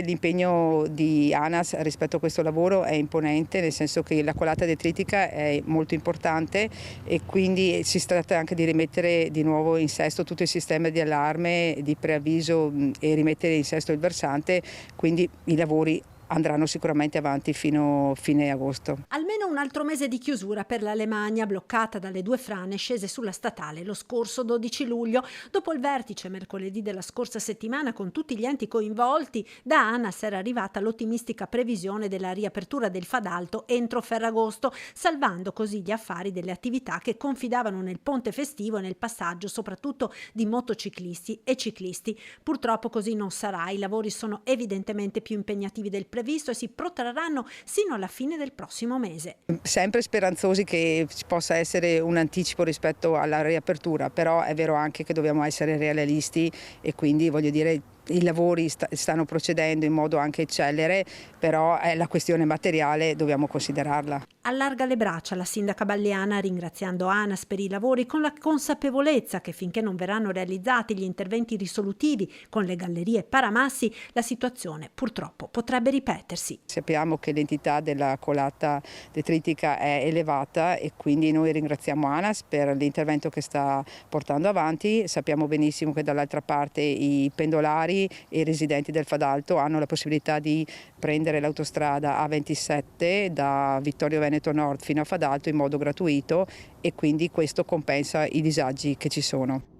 l'impegno di ANAS rispetto a questo lavoro è imponente, nel senso che la colata detritica è molto importante e quindi si tratta anche di rimettere di nuovo in sesto tutto il sistema di allarme, di preavviso e rimettere in sesto il versante, quindi i lavori andranno sicuramente avanti fino a fine agosto. Almeno un altro mese di chiusura per l'Alemagna, bloccata dalle due frane scese sulla statale lo scorso 12 luglio. Dopo il vertice mercoledì della scorsa settimana con tutti gli enti coinvolti, da ANAS era arrivata l'ottimistica previsione della riapertura del Fadalto entro Ferragosto, salvando così gli affari delle attività che confidavano nel ponte festivo e nel passaggio soprattutto di motociclisti e ciclisti. Purtroppo così non sarà, i lavori sono evidentemente più impegnativi del previsto e si protrarranno sino alla fine del prossimo mese. Sempre speranzosi che ci possa essere un anticipo rispetto alla riapertura, però è vero anche che dobbiamo essere realisti e quindi voglio dire i lavori stanno procedendo in modo anche celere, però la questione materiale dobbiamo considerarla. Allarga le braccia la sindaca Balleana ringraziando ANAS per i lavori con la consapevolezza che finché non verranno realizzati gli interventi risolutivi con le gallerie paramassi la situazione purtroppo potrebbe ripetersi. Sappiamo che l'entità della colata detritica è elevata e quindi noi ringraziamo ANAS per l'intervento che sta portando avanti. Sappiamo benissimo che dall'altra parte i pendolari e i residenti del Fadalto hanno la possibilità di prendere l'autostrada A27 da Vittorio Veneto Nord fino a Fadalto in modo gratuito e quindi questo compensa i disagi che ci sono.